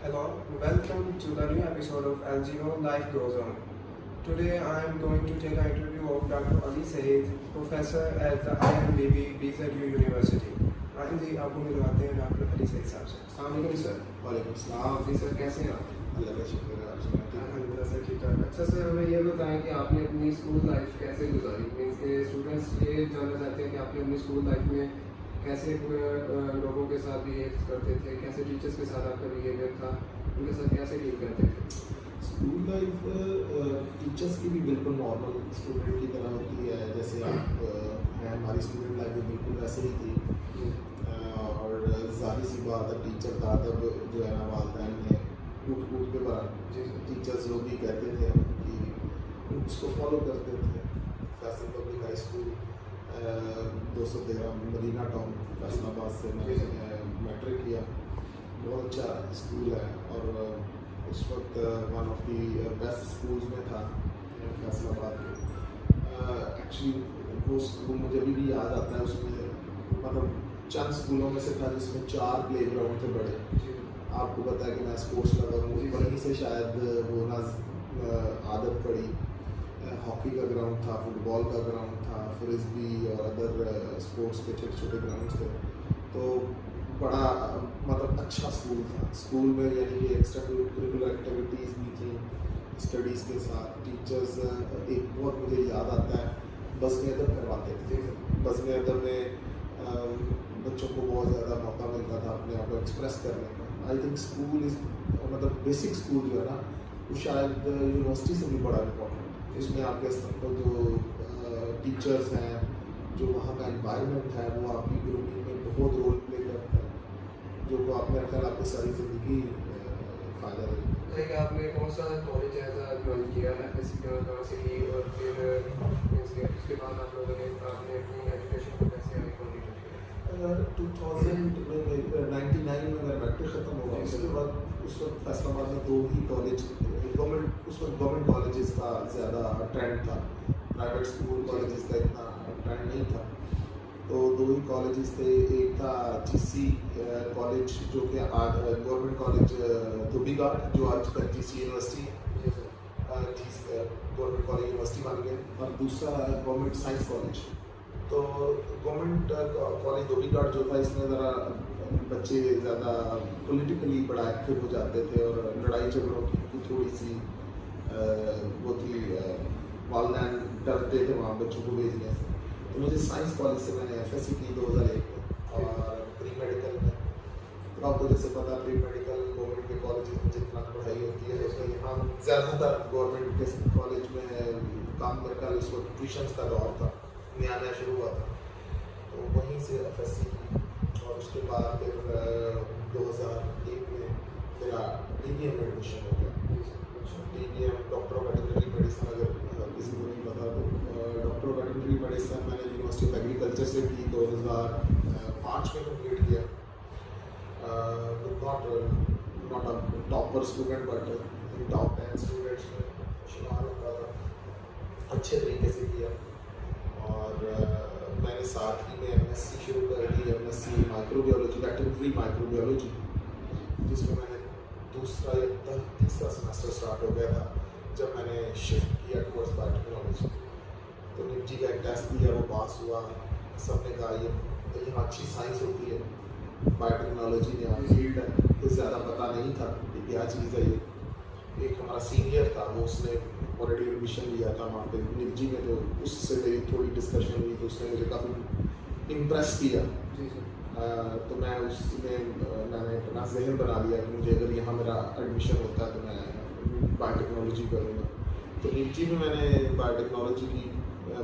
Hello, welcome to the new episode of LGO Life Goes On. Today I am going to take an interview of Dr. Ali Saeed, professor at the IMBB BZU University. आइन जी आपको मिलवाते हैं doctor Ali Saeed साहब से। अस्सलाम वालेकुम sir. वालेकुम सलाम। जी sir, कैसे हैं आप? अल्लाह का शुक्र है, आप सुनाइए। अल्हम्दुलिल्लाह सर, ठीक ठाक। अच्छा सर, हमें ये बताएं कि आपने अपनी स्कूल लाइफ कैसे गुजारी। मीन्स के स्टूडेंट्स ये जानना चाहते हैं कि आपने अपनी स्कूल लाइफ में कैसे लोगों के साथ बिहेव करते थे, कैसे टीचर्स के साथ आपका बिहेवियर था, उनके साथ कैसे डील करते थे। स्कूल लाइफ टीचर्स की भी बिल्कुल नॉर्मल स्टूडेंट की तरह होती है, जैसे आप हैं। हमारी स्टूडेंट लाइफ भी बिल्कुल वैसे ही थी। और जाहिर सी बात है, टीचर का अदब जो है ना, वालिदैन ने कूट कूट के बना टीचर्स जो भी कहते थे कि उसको फॉलो करते थे। Faisal public high school 213 Madina town Faisalabad से मैंने मैट्रिक किया। बहुत अच्छा स्कूल है और उस वक्त one of the best schools में था फैसलाबाद में। एक्चुअली वो स्कूल मुझे अभी भी याद आता है। उसमें मतलब चंद स्कूलों में से था जिसमें 4 प्ले ग्राउंड थे बड़े। आपको पता है कि मैं स्पोर्ट्स लवर हूँ, वहीं से शायद वो आदत पड़ी। हॉकी का ग्राउंड था, फुटबॉल का ग्राउंड था, फ्रिस्बी और अदर स्पोर्ट्स के छोटे छोटे ग्राउंड्स थे। तो बड़ा मतलब अच्छा स्कूल था। स्कूल में यानी कि एक्स्ट्रा करिकुलर एक्टिविटीज़ भी थी स्टडीज़ के साथ। टीचर्स एक बहुत मुझे याद आता है, बज़्म अदब करवाते थे। बज़्म अदब में बच्चों को बहुत ज़्यादा मौका मिलता था अपने आप को एक्सप्रेस करने का। आई थिंक स्कूल इज़ मतलब बेसिक स्कूल जो है ना, वो शायद यूनिवर्सिटी से भी बड़ा इम्पोर्टेंट है। इसमें आपके जो टीचर्स हैं, जो वहाँ का इन्वायरमेंट है, वो आपकी ग्रूमिंग में बहुत रोल प्ले करता है, जो वो आप मेरा ख्याल आपको सारी ज़िंदगी फ़ायदा देगा। लाइक आपने कौन सा कॉलेज ऐसा ज्वाइन किया है यूनिवर्सिटी, और फिर उसके बाद आप लोगों ने आपने अपनी एजुकेशन को कैसे आगे कंटिन्यू किया? 1999 में मेरा मैट्रिक ख़त्म हुआ। उसके बाद उस वक्त फैसलाबाद में 2 ही कॉलेज गवर्नमेंट, उस वक्त गवर्नमेंट कॉलेजेस का ज़्यादा ट्रेंड था, प्राइवेट स्कूल कॉलेजेस का इतना ट्रेंड नहीं था। तो 2 ही कॉलेजेस थे। एक था GC कॉलेज, जो कि गवर्नमेंट कॉलेज धोबीघाट, जो आज तक GC university government college university बन गया, और दूसरा गवर्नमेंट साइंस कॉलेज। तो गवर्नमेंट कॉलेज धोबीघाट जो था, इसमें ज़रा बच्चे ज़्यादा पॉलिटिकली बड़ा एक्टिव हो जाते थे और लड़ाई झगड़ों की थोड़ी सी वो थी। वालिदैन डरते थे वहाँ बच्चों को भेजने से। तो मुझे साइंस कॉलेज से मैंने FSC की 2001 में, और प्री मेडिकल में। तो आपको जैसे पता, प्री मेडिकल गवर्नमेंट के कॉलेज में जितना पढ़ाई होती है, तो यहाँ ज़्यादातर गवर्नमेंट के कॉलेज में काम मेरे ख्याल इस वक्त ट्यूशन्स का दौर था, नया शुरू हुआ था। तो वहीं से FSC की, और उसके बाद फिर 2001 में मेरा DBM में एडमिशन हो गया। DBM doctor of veterinary medicine, अगर किसी को नहीं पता तो डॉक्टर ऑफ वेटरनरी मेडिसिन मैंने यूनिवर्सिटी ऑफ एग्रीकल्चर से की 2005 में कंप्लीट किया। Not a topper student, but top 10 students में शुमार होता था। अच्छे तरीके से किया। और मैंने साथ ही में MSc शुरू कर दी, MSc माइक्रोबायोलॉजी, वेटरनरी माइक्रोबायोलॉजी, जिसमें मैंने दूसरा या तीसरा सेमेस्टर स्टार्ट हो गया था जब मैंने शिफ्ट किया टुवर्ड्स बायोटेक्नोलॉजी। तो NIMG का एक टेस्ट दिया, वो पास हुआ। सबने कहा ये यहाँ अच्छी साइंस होती है, बायोटेक्नोलॉजी में यहाँ फील्ड है। तो ज़्यादा पता नहीं था कि क्या चीज़ है ये। एक हमारा सीनियर था, वो उसने ऑलरेडी एडमिशन लिया था वहाँ पे NIMG में, तो उससे मेरी थोड़ी डिस्कशन हुई, तो उसने मुझे काफ़ी इम्प्रेस किया। तो मैं उसमें मैंने अपना जहन बना लिया कि मुझे अगर यहाँ मेरा एडमिशन होता है तो मैं बायोटेक्नोलॉजी करूँगा। तो NIMG में मैंने बायोटेक्नोलॉजी की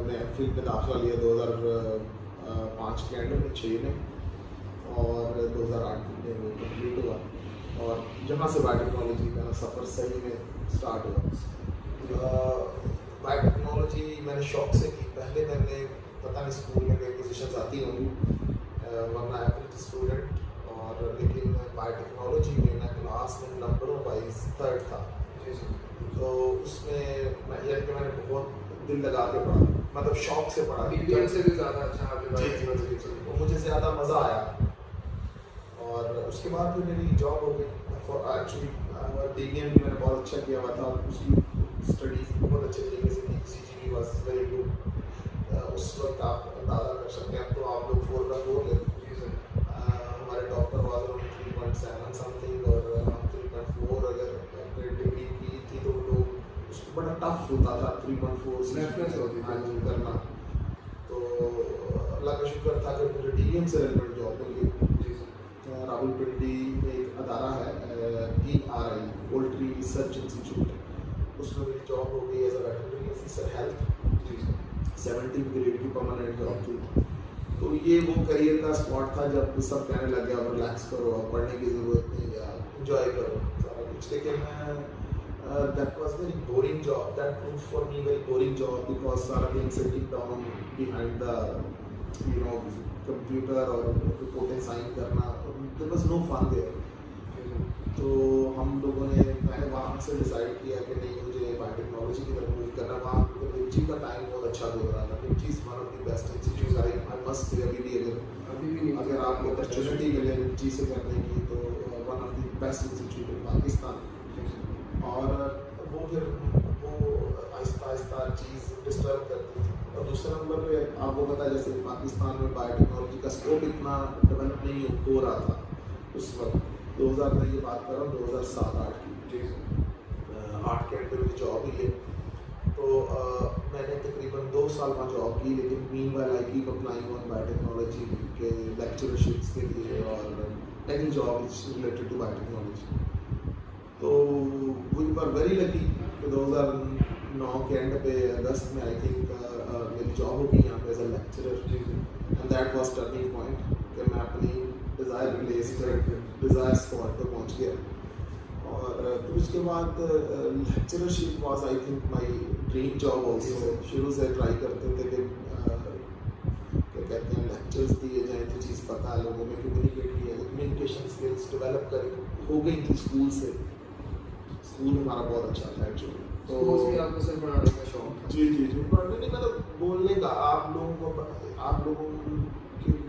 मैं फील्ड में दाखिला लिया 2005 के एंड में, 6 में, और 2008 में वो कम्प्लीट हुआ। और जहाँ से बायोटेक्नोलॉजी का सफ़र सही में स्टार्ट हुआ। बायोटेक्नोलॉजी मैंने शौक से की। पहले मैंने पता नहीं स्कूल में कई पोजीशंस आती होंगी, वरना एवरेज स्टूडेंट, और लेकिन बायोटेक्नोलॉजी में मैं क्लास में नंबरों वाइज 3rd था। तो उसमें मैं यानी कि मैंने बहुत दिल लगा के पढ़ा, मतलब शौक से पढ़ा। DBM से भी ज़्यादा अच्छा आपके मुझे ज़्यादा मज़ा आया। और उसके बाद फिर मेरी जॉब हो गई। एक्चुअली DVM भी मैंने बहुत अच्छा किया हुआ था, उसकी स्टडीज बहुत अच्छे तरीके से की, CGP वाज वेरी गुड। उस वक्त आप अंदाजा कर सकते हैं, तो आप लोग 4 का 4 ले, जी सर। हमारे टॉपर वाज अराउंड 3.7 समथिंग, और हम 3.4 अगर डिग्री की थी तो लोग उसको बड़ा टफ होता था 3.4 Reference होती थी। हाँ जी करना। तो अल्लाह का शुक्र था कि मुझे DVM से रिलेटेड जॉब मिल गई। जी सर। रावलपिंडी में एक अदारा है PRI पोल्ट्री रिसर्च इंस्टीट्यूट, उसमें मेरी जॉब हो गई as a veterinary officer health. जी सर। 17 ग्रेड की परमानेंट जॉब थी। तो ये वो करियर का स्पॉट था जब सब कहने लग गया अब रिलैक्स करो, अब पढ़ने की ज़रूरत नहीं, या एंजॉय करो सारा कुछ। लेकिन that was very boring job, that prove for me very boring job, because सारा दिन sitting down behind the you know computer और रिपोर्टें साइन करना, there was no fun there. तो हम लोगों ने, मैंने वहाँ से डिसाइड किया कि नहीं, मुझे बायोटेक्नोलॉजी की तरफ मूव करना। वहाँ मिर्ची का टाइम बहुत अच्छा गुजर रहा था। मिर्ची is one of the best institute, I must say अभी भी अभी भी नहीं, अगर आपको अपॉर्चुनिटी मिले मिर्ची से करने की, तो one of the best institute इन पाकिस्तान। और वो फिर वो आहिस्ता आहिस्ता चीज़ डिस्टर्ब करती थी। और दूसरे नंबर पे आपको पता है, जैसे पाकिस्तान में बायोटेक्नोलॉजी का स्कोप इतना डेवलप नहीं हो रहा था उस वक्त। 2000 में ये बात कर रहा हूँ, 2007-8 की। जी सर। 8 के एंड में मेरी जॉब हुई है। तो मैंने तकरीबन 2 साल वहाँ जॉब की, लेकिन meanwhile I keep applying on biotechnology के लेक्चरशिप्स के लिए और any job is related to biotechnology. तो वी वर वेरी लकी कि 2009 के एंड पे अगस्त में आई थिंक मेरी जॉब हो गई यहाँ पे as a lecturer, and that was turning point कि मैं अपनी डिज़ायर प्लेस पे, डिज़ायर स्पॉट पे पहुँच गया। और फिर उसके बाद lectureship was I think my dream job also. शुरू से ट्राई करते थे कि क्या कहते हैं, लेक्चर्स दिए जाएँ तो चीज़ पता है लोगों में, कम्युनिकेट किया जाए, कम्युनिकेशन स्किल्स डेवलप कर हो गई थी स्कूल से। स्कूल हमारा बहुत अच्छा था एक्चुअली। तो उसमें आपको सर पढ़ाने का शौक था? जी जी जी, पढ़ने नहीं, मतलब बोलने का। आप लोगों की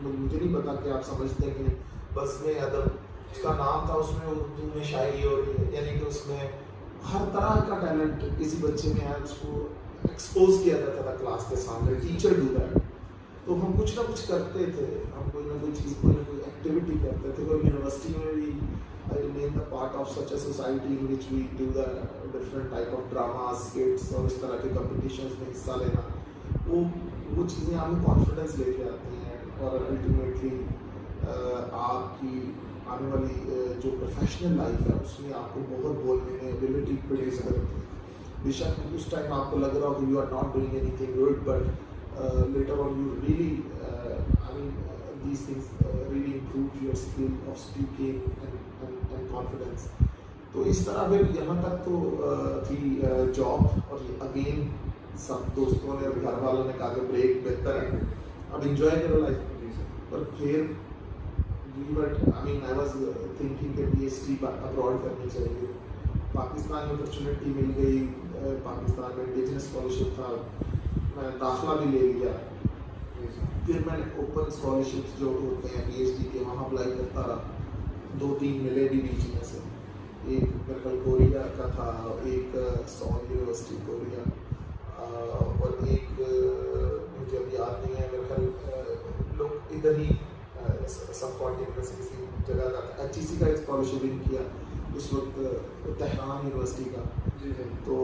मुझे नहीं पता कि आप समझते हैं कि नहीं, बस में अदब उसका नाम था, उसमें उर्दू में शायरी, और यानी कि उसमें हर तरह का टैलेंट किसी बच्चे में है, उसको एक्सपोज किया जाता था क्लास के सामने। Teacher do that. तो हम कुछ ना कुछ करते थे, हम कोई ना कोई चीज़, कोई ना कोई एक्टिविटी करते थे। कोई यूनिवर्सिटी में भी I remain the part of such a society in which we do the different type of dramas, skits और इस तरह के competitions में हिस्सा लेना, वो चीज़ें हमें कॉन्फिडेंस लेके आती हैं, और अल्टीमेटली आपकी आने वाली जो प्रोफेशनल लाइफ है उसमें आपको बहुत बोलने में एबिलिटी प्रोड्यूस करती है। बेशक उस टाइम आपको लग रहा हो कि you are not doing anything good, but later on you really I mean these things really improve your skill of speaking and confidence। तो इस तरह फिर यहाँ तक तो थी जॉब, और अगेन सब दोस्तों ने और घर वालों ने कहा कि ब्रेक बेहतर है, अब इंजॉय करो लाइफ। पर फिर I was thinking कि PhD अब्रॉड करनी चाहिए। पाकिस्तान में अपॉर्चुनिटी मिल गई, पाकिस्तान में बिजनेस स्कॉलरशिप था, मैं दाखिला भी ले लिया। फिर मैंने ओपन स्कॉलरशिप्स जो होते हैं PhD के, वहाँ अप्लाई करता रहा। 2-3 मिले भी बीच में से, एक मेरे ख्याल कोरिया का था, एक सॉल यूनिवर्सिटी कोरिया, और एक मुझे अब याद नहीं है, मेरे ख्याल लोग इधर ही सब कॉन्टिनेंट से किसी जगह का था। HEC का एक स्कॉलरशिप भी किया उस वक्त, तेहरान यूनिवर्सिटी का। तो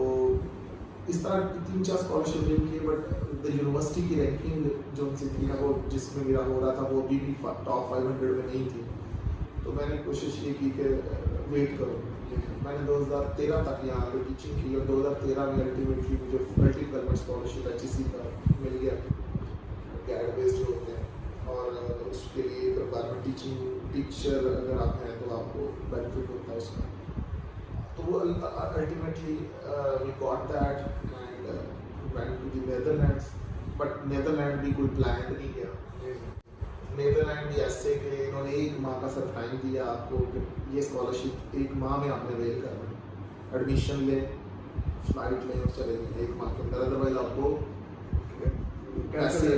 इस तरह 3-4 स्कॉलरशिप भी किए, बट द यूनिवर्सिटी की रैंकिंग जो उनसे थी ना, वो जिसमें मेरा हो रहा था, वो अभी भी टॉप 500 में नहीं थी। तो मैंने कोशिश ये की कि वेट करो। मैंने 2013 तक यहाँ पे टीचिंग की, और 2013 में अल्टीमेटली मुझे मल्टी गवर्नमेंट स्कॉलरशिप HEC का मिल गया, गैड बेस्ड जो होते हैं, और उसके लिए गवर्नमेंट टीचर अगर आप हैं तो आपको बेनिफिट होता है उसका। तो वो ultimately we got that and went to the Netherlands, but Netherlands भी कोई प्लान नहीं किया। नेदरलैंड भी ऐसे कि इन्होंने 1 माह का सिर्फ टाइम दिया आपको कि ये स्कॉलरशिप 1 माह में आपने वेल करना, एडमिशन लें, फ्लाइट लें और चले गए 1 माह के अंदर, अदरवाइज आपको पैसे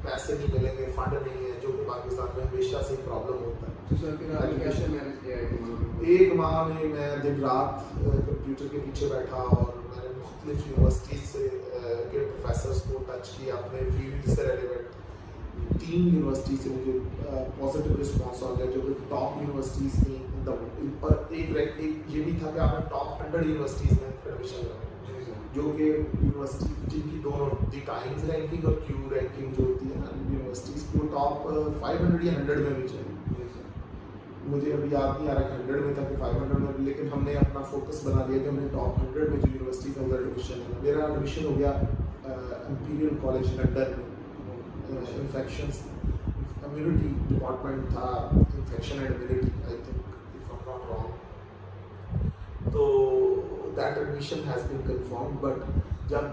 पैसे नहीं मिलेंगे, फंड नहीं है, जो कि पाकिस्तान में हमेशा से प्रॉब्लम होता है। तो सर फिर आपने कैसे मैनेज किया है एक माह में मैं दिन रात कंप्यूटर के पीछे बैठा और मैंने मुख्तलिफ यूनिवर्सिटीज़ से के प्रोफेसर्स को टच किया, अपने फील्ड से रेलिवेंट 3 यूनिवर्सिटी से मुझे पॉजिटिव रिस्पॉन्स आ गया, जो कि टॉप यूनिवर्सिटीज़ थी। और एक ये भी था कि आपने टॉप 100 यूनिवर्सिटीज़ में एडमिशन लेना, जो कि यूनिवर्सिटी जिनकी दोनों दी टाइम्स रैंकिंग और क्यू रैंकिंग जो होती है ना यूनिवर्सिटीज़ को टॉप 500 या 100 में भी चाहिए। मुझे अभी याद नहीं आ रहा कि 100 में था कि 500 में, लेकिन हमने अपना फोकस बना लिया कि हमने टॉप 100 में जो यूनिवर्सिटी था उधर एडमिशन लेना। मेरा एडमिशन हो गया इंपीरियल कॉलेज लंदन में, इन्फेक्शंस इम्यूनिटी डिपार्टमेंट था, infection and immunity I think if I am not wrong. तो that admission has been confirm, but जब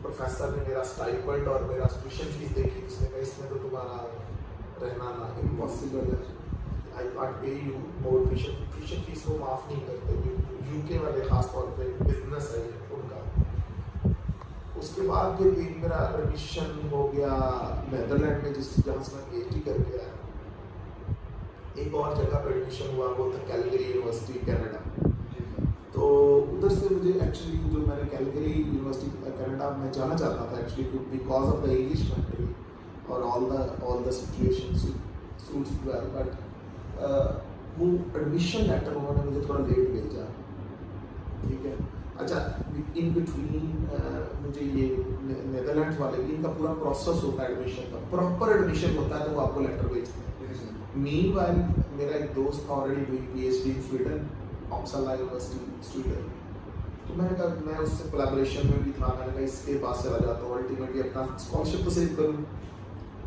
प्रोफेसर ने मेरा स्टाइपेंड और मेरा ट्यूशन फीस देखी, उसने कहा इसमें तो तुम्हारा रहना ना इम्पॉसिबल है, I can't pay you more tuition fees को माफ़ नहीं करते यूके वाले, ख़ास तौर पे बिजनेस है उनका। उसके बाद फिर एक मेरा एडमिशन हो गया नीदरलैंड में, जहाँ से मैं PhD करके आया। एक और जगह पर एडमिशन हुआ, वो था कैलगरी यूनिवर्सिटी कनाडा। तो उधर से मुझे एक्चुअली जो मैंने कैलगरी यूनिवर्सिटी कनाडा में जाना चाहता था actually because of the English country और all the situation suits well, but वो एडमिशन लेटर उन्होंने मुझे थोड़ा लेट भेजा, ठीक है। अच्छा, इन बिटवीन मुझे ये नीदरलैंड्स वाले भी, इनका पूरा प्रोसेस होता है एडमिशन का, प्रॉपर एडमिशन होता है, तो वो आपको लेटर भेजते हैं। मीनवाइल मेरा एक दोस्त था already doing PhD in Sweden, Uppsala university Sweden, तो मैंने कहा मैं उससे कोलैबोरेशन में भी था, मैंने कहा इसके पास चला जाता हूँ, अल्टीमेटली अपना स्कॉलरशिप तो सेव करूँ।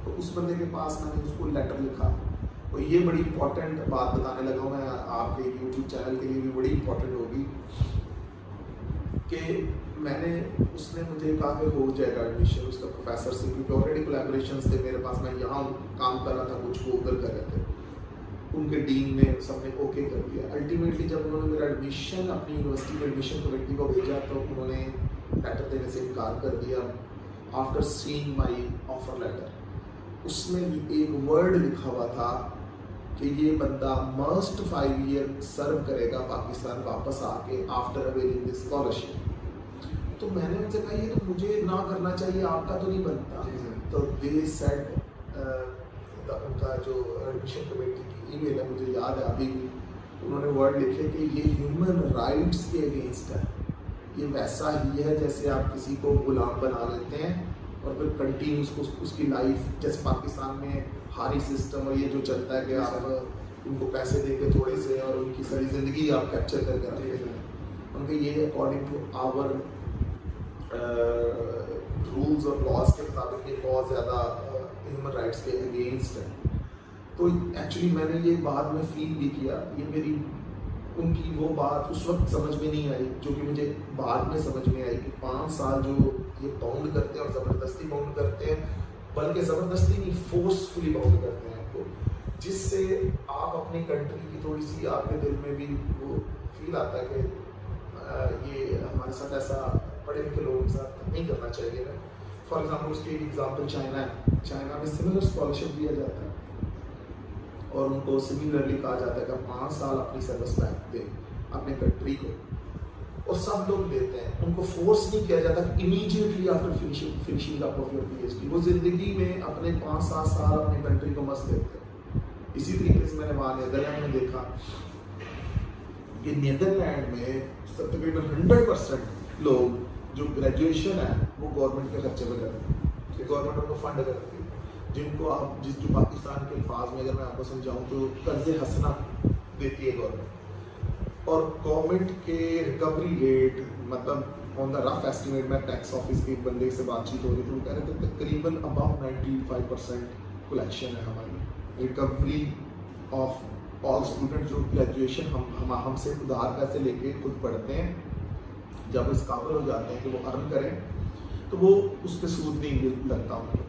तो उस बंदे के पास मैंने उसको लेटर लिखा, और ये बड़ी इंपॉर्टेंट बात बताने लगा हूँ मैं, आपके यूट्यूब चैनल के लिए भी बड़ी इंपॉर्टेंट होगी, कि मैंने उसने मुझे कहा कि हो जाएगा एडमिशन उसका प्रोफेसर से, क्योंकि ऑलरेडी कोलैबोरेशंस थे मेरे पास, मैं यहाँ काम कर रहा था, कुछ वो उधर कर रहे थे, उनके डीन ने सबने ओके कर दिया। अल्टीमेटली जब उन्होंने मेरा एडमिशन अपनी यूनिवर्सिटी के एडमिशन कमेटी को भेजा, तो उन्होंने लेटर देने से इनकार कर दिया after seeing my offer letter. उसमें भी एक वर्ड लिखा हुआ था कि ये बंदा मस्ट 5 ईयर सर्व करेगा पाकिस्तान वापस आके आफ्टर अवेलिंग दिस स्कॉलरशिप। तो मैंने उनसे कहा ये तो मुझे ना करना चाहिए, आपका तो नहीं बनता। तो दे सेड, उनका जो एडमिशन कमेटी की ईमेल है, मुझे याद है अभी भी, उन्होंने वर्ड लिखे कि ये ह्यूमन राइट्स के अगेंस्ट है, ये वैसा ही है जैसे आप किसी को गुलाम बना लेते हैं और फिर कंटिन्यूस उसकी लाइफ, जैसे पाकिस्तान में हारी सिस्टम और ये जो चलता है कि आप उनको पैसे दे के थोड़े से और उनकी सारी ज़िंदगी आप कैप्चर करके रखते हैं। उनके ये अकॉर्डिंग टू आवर रूल्स और लॉज के मुताबिक ये बहुत ज़्यादा ह्यूमन राइट्स के अगेंस्ट है। तो एक्चुअली मैंने ये बाद में फील भी किया, ये मेरी उनकी वो बात उस वक्त समझ में नहीं आई, जो कि मुझे बाद में समझ में आई कि 5 साल जो ये बाउंड करते हैं और ज़बरदस्ती बाउंड करते हैं, बल्कि ज़बरदस्ती नहीं फोर्सफुली बाउंड करते हैं आपको, जिससे आप अपनी कंट्री की थोड़ी सी आपके दिल में भी वो फील आता है कि ये हमारे साथ ऐसा पढ़े लिखे लोगों के साथ नहीं करना चाहिए ना। फॉर एग्जाम्पल उसकी एक एग्जाम्पल चाइना है, चाइना में सिमिलर स्कॉलरशिप दिया जाता है और उनको सिमिलरली कहा जाता है कि 5 साल अपनी सर्विस बैक दें अपने कंट्री को, और सब लोग देते हैं, उनको फोर्स नहीं किया जाता कि immediately after finishing up of your PhD वो ज़िंदगी में अपने 5-7 साल अपने कंट्री को मस्त देते हैं। इसी तरीके से मैंने वहाँ नीदरलैंड में देखा कि नीदरलैंड में तकरीबन 100% लोग जो ग्रेजुएशन है वो गवर्नमेंट के खर्चे पर करते हैं, गवर्नमेंट उनको फंड करती है, जिनको आप जो पाकिस्तान के अल्फाज में अगर मैं आपको समझाऊँ तो कर्ज़े हसना देती है गवर्नमेंट। और गवर्नमेंट के रिकवरी रेट, मतलब ऑन द रफ एस्टिमेट, में टैक्स ऑफिस के बंदे से बातचीत हो रही थी, वो कह रहे थे तकरीबन अबाउट 95% कलेक्शन है हमारी रिकवरी ऑफ ऑल स्टूडेंट जो ग्रेजुएशन हमसे उधार पैसे लेके खुद पढ़ते हैं, जब इस काबिल हो जाते हैं कि वो अर्न करें तो वो उस पर सूद नहीं लगता उनको,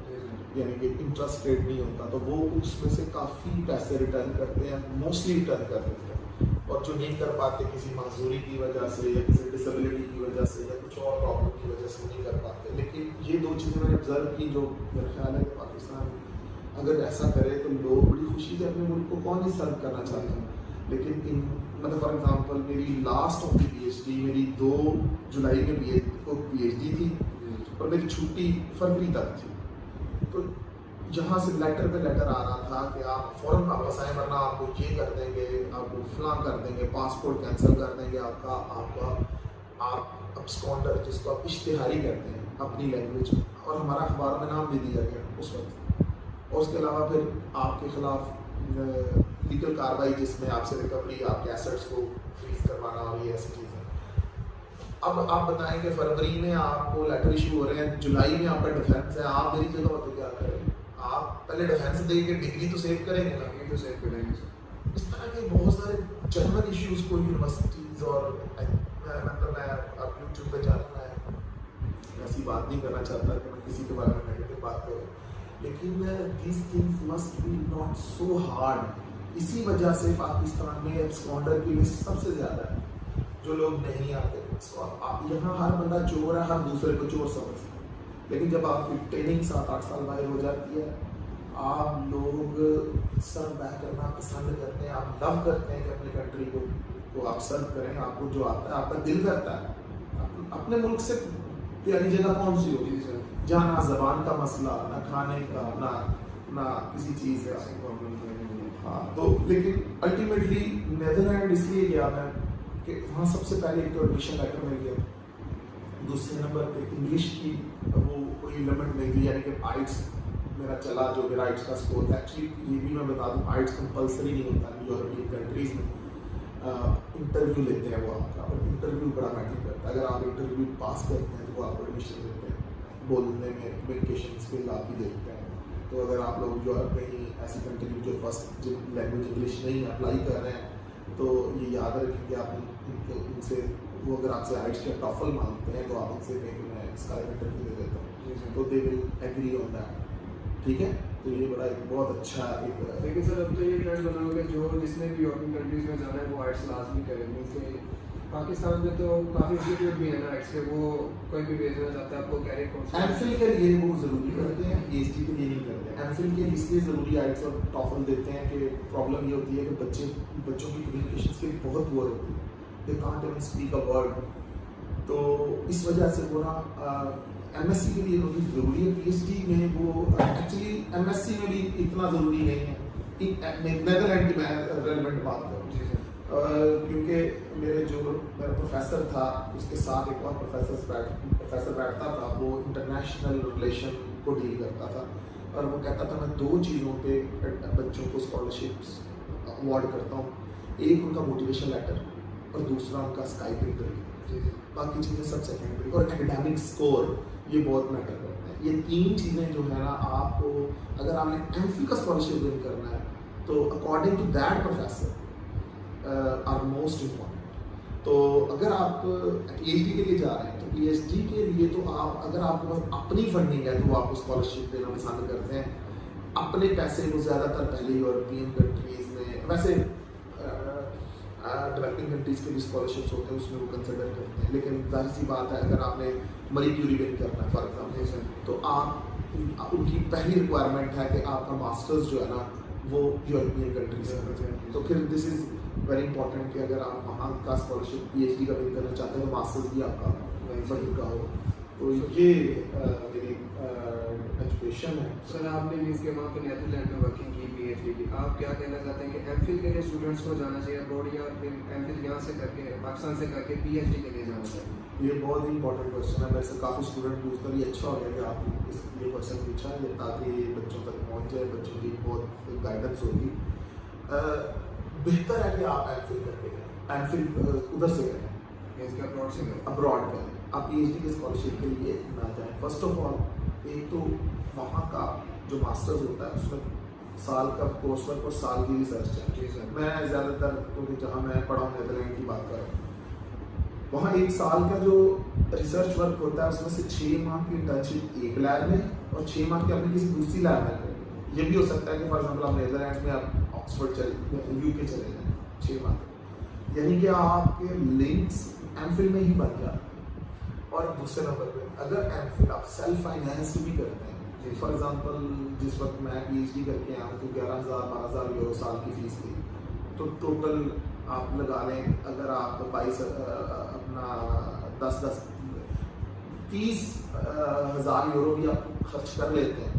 यानी कि इंटरेस्ट रेट नहीं होता, तो वो उसमें से काफ़ी पैसे रिटर्न करते हैं, मोस्टली रिटर्न कर देते हैं। और जो नहीं कर पाते किसी माजूरी की वजह से या किसी डिसेबिलिटी की वजह से या कुछ और प्रॉब्लम की वजह से नहीं कर पाते। लेकिन ये दो चीज़ें मैंने ऑब्जर्व की जो मेरा ख्याल है कि पाकिस्तान अगर ऐसा करे तो लोग बड़ी खुशी से अपने मुल्क को कौन ही सर्व करना चाहते हैं। लेकिन इन मतलब फॉर एग्जांपल मेरी लास्ट ऑफ द पीएचडी मेरी 2 जुलाई में पीएचडी थी और मेरी छुट्टी फरवरी तक थी। तो यहाँ से लेटर पे लेटर आ रहा था कि आप फ़ौरन वापस आए वरना आपको ये कर देंगे, आपको फलां कर देंगे, पासपोर्ट कैंसिल कर देंगे आपका आप अब्सकॉन्डर जिसको आप इश्तिहारी कहते हैं अपनी लैंग्वेज में, और हमारा अखबार में नाम दे दिया गया उस वक्त। और उसके अलावा फिर आपके ख़िलाफ़ लीगल कार्रवाई जिसमें आपसे रिकवरी आपके एसेट्स को फ्रीज करवाना और ये ऐसी चीज़ें। अब आप बताएं कि फरवरी में आपको लेटर इशू हो रहे हैं, जुलाई में आपका डिफेंस है, आप मेरी जगह हो तो क्या करें? आप पहले डिफेंस देंगे, डिग्री तो सेव करेंगे ना, ये तो सेव करेंगे। इस तरह के बहुत सारे जनरल इश्यूज को यूनिवर्सिटीज़ और मतलब मैं अब यूट्यूब पे जाना है ऐसी बात नहीं करना चाहता कि मैं किसी के बारे में नेगेटिव बात करूँ, लेकिन these things must be not so hard. इसी वजह से पाकिस्तान में एब्सकॉन्डर की लिस्ट सबसे ज़्यादा है, जो लोग नहीं आते। यहाँ हर बंदा चोर है, हर दूसरे को चोर समझता है, लेकिन जब आपकी ट्रेनिंग 7-8 साल बाहर हो जाती है, आप लोग सर्व बैक करना पसंद करते हैं, आप लव करते हैं कि अपनी कंट्री को आप सर्व करें, आपको जो आता है आपका दिल करता है। अपने मुल्क से प्यारी जगह कौन सी होगी जहाँ ना ज़बान का मसला, ना खाने का, ना किसी चीज़ का प्रॉब्लम। हाँ, तो लेकिन अल्टीमेटली नेदरलैंड इसलिए गया मैं कि वहाँ सबसे पहले एक तो एडमिशन लेटर मिल गया, दूसरे नंबर पे इंग्लिश की वो कोई लिमिट नहीं थी, यानी कि आइट्स मेरा चला, जो मेरा आइट्स का स्कोर था। एक्चुअली ये भी मैं बता दूँ, आइट्स कंपलसरी नहीं होता यूरोपियन कंट्रीज़ में। इंटरव्यू लेते हैं वो आपका, और इंटरव्यू बड़ा मैटर करता है। अगर आप इंटरव्यू पास करते हैं तो वो आपको एडमिशन देते हैं, बोलने में कम्युनिकेशन स्किल आपकी देखते हैं। तो अगर आप लोग जो कहीं ऐसी कंट्री जो फर्स्ट लैंग्वेज इंग्लिश नहीं अप्लाई कर रहे हैं, तो ये याद रखें कि आप उनसे वो अगर आपसे आइट्स का टॉफल मांगते हैं तो आप उनसे कहें कि मैं इसका इंटरव्यू दे देता हूँ, तो they will agree on that. ठीक है, तो ये बड़ा एक बहुत अच्छा एक। लेकिन सर अब तो ये ट्रेंड बना हुआ है जो जिसने भी यूरोपियन कंट्रीज में जाना है वो आइट्स लाजमी करे। मीन्स कि पाकिस्तान में तो काफ़ी इंस्टीट्यूट भी है ना आइट्स के, वो कोई भी भेजना चाहता है आपको कैरियर कोर्स। एमफिल के लिए वो ज़रूरी करते हैं, पीएचडी के लिए नहीं करते हैं। एमफिल के लिए इसलिए ज़रूरी आइट्स और टॉफल देते हैं कि प्रॉब्लम ये होती है कि बच्चों की कम्युनिकेशन स्किल बहुत पुअर होती है, they can't even speak a word. तो इस वजह से वो ना एमएससी के लिए ज़रूरी है, पीएचडी में वो एक्चुअली एमएससी में भी इतना ज़रूरी नहीं है। नेदरलैंड की मैं रेलेवेंट बात करूँ क्योंकि मेरा प्रोफेसर था, उसके साथ एक और प्रोफेसर बैठता था, वो इंटरनेशनल रिलेशन को डील करता था, और वो कहता था मैं 2 चीज़ों पे बच्चों को स्कॉलरशिप्स अवार्ड करता हूँ, एक उनका मोटिवेशन लेटर और दूसरा उनका स्काइप इंटरव्यू। बाकी चीज़ें सब सेकेंडरी, और एकेडमिक स्कोर ये बहुत मैटर करता है। ये 3 चीज़ें जो है ना, आपको अगर आपने एमफिल का स्कॉलरशिप विन करना है तो according to that professor are most important. तो अगर आप पीएचडी के लिए जा रहे हैं तो पीएचडी के लिए तो आप अगर आपके पास अपनी फंडिंग है तो वो आपको स्कॉलरशिप देना पसंद करते हैं। अपने पैसे वो ज़्यादातर पहले यूरोपियन कंट्रीज़ में, वैसे डेवलपिंग कंट्रीज़ के भी स्कॉलरशिप्स होते हैं उसमें वो कंसिडर करते हैं। लेकिन जाहिर सी बात है अगर आपने मरी क्यूरी विन करना है फॉर एग्जाम्पल, तो आप उनकी पहली रिक्वायरमेंट है कि आपका मास्टर्स जो है ना वो यूरोपियन कंट्रीज में। तो फिर दिस इज़ वेरी इंपॉर्टेंट कि अगर आप वहाँ का स्कॉलरशिप पीएचडी का विन करना चाहते हैं तो मास्टर्स भी आपका वहीं का हो। तो ये मेरी एजुकेशन है। सर आपने मीन्स के वहाँ पे नेदरलैंड में वर्किंग की पीएचडी की, आप क्या कहना चाहते हैं कि एमफिल के लिए स्टूडेंट्स को जाना चाहिए अब्रॉड, या फिर एमफिल यहाँ से करके पाकिस्तान से करके पीएचडी के लिए जाना चाहिए? ये बहुत ही इंपॉर्टेंट क्वेश्चन है, मेरे से काफ़ी स्टूडेंट पूछते हैं। ये अच्छा हो गया कि आप ये क्वेश्चन पूछा है, ताकि बच्चों तक पहुँच जाए, बच्चों की बहुत गाइडेंस होगी। बेहतर है कि आप एमफिल करके जाएँ, एमफिल उधर से करें, अब्रॉड से करें, अब्रॉड करें। आप पीएचडी के स्कॉलरशिप के लिए ना जाएँ। फर्स्ट ऑफ ऑल एक तो वहाँ का जो मास्टर्स होता है उसमें साल का कोर्स वर्क और साल की रिसर्च है। मैं ज़्यादातर क्योंकि जहाँ मैं पढ़ा हूँ नेदरलैंड की बात कर रहा हूँ, वहाँ 1 साल का जो रिसर्च वर्क होता है उसमें से 6 माह की इंटर्नशिप एक लैब में और 6 माह की अपनी किसी दूसरी लैब में करें। ये भी हो सकता है कि फॉर एग्जाम्पल आप नेदरलैंड में आप ऑक्सफोर्ड यूके चले जाएँ 6 माह। यानी कि आपके लिंक्स एमफिल में ही बन जाते हैं। और दूसरे नंबर पे अगर एमफिल आप सेल्फ फाइनेंस भी करते हैं, फॉर एग्जांपल जिस वक्त मैं पीएचडी करके आया हूँ तो 11,000-12,000 यूरो साल की फीस थी, तो टोटल आप लगा लें अगर आप 22 अपना 30,000 यूरो भी आप खर्च कर लेते हैं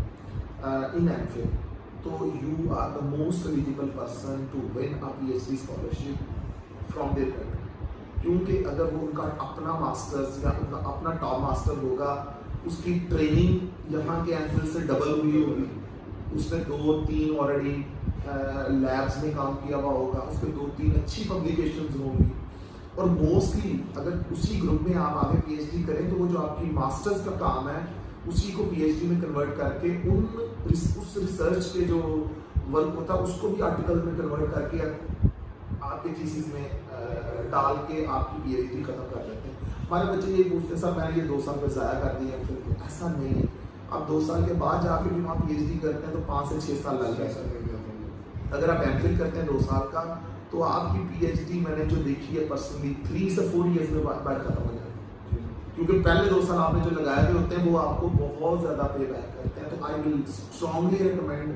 इन एमफिल, तो you are the most eligible person to win a PhD scholarship from their country. क्योंकि अगर वो उनका अपना मास्टर्स या उनका अपना टॉप मास्टर होगा, उसकी ट्रेनिंग यहाँ के एमफिल से डबल हुई होगी, उसने 2-3 ऑलरेडी लैब्स में काम किया हुआ होगा, उसके 2-3 अच्छी पब्लिकेशंस होंगी, और मोस्टली अगर उसी ग्रुप में आप आगे पीएचडी करें तो वो जो आपकी मास्टर्स का काम है उसी को पीएचडी में कन्वर्ट करके उस रिसर्च के जो वर्क होता है उसको भी आर्टिकल में कन्वर्ट करके आपके थीसिस में डाल के आपकी पीएचडी खत्म कर देते हैं। हमारे बच्चे ये पूछते हैं सर मैंने ये 2 साल पे ज़ाया कर दिया, फिर ऐसा नहीं है। आप 2 साल के बाद जाके भी वहाँ पीएचडी करते हैं तो 5 से 6 साल लग जाए। अगर आप एमफिल करते हैं 2 साल का तो आपकी पीएचडी मैंने जो देखी है पर्सनली 3 से 4 ईयर्स में बाद खत्म हो जाती है, क्योंकि पहले 2 साल आपने जो लगाए हुए होते हैं वो आपको बहुत ज़्यादा पे बैक करते हैं। तो आई विल स्ट्रांगली रिकमेंड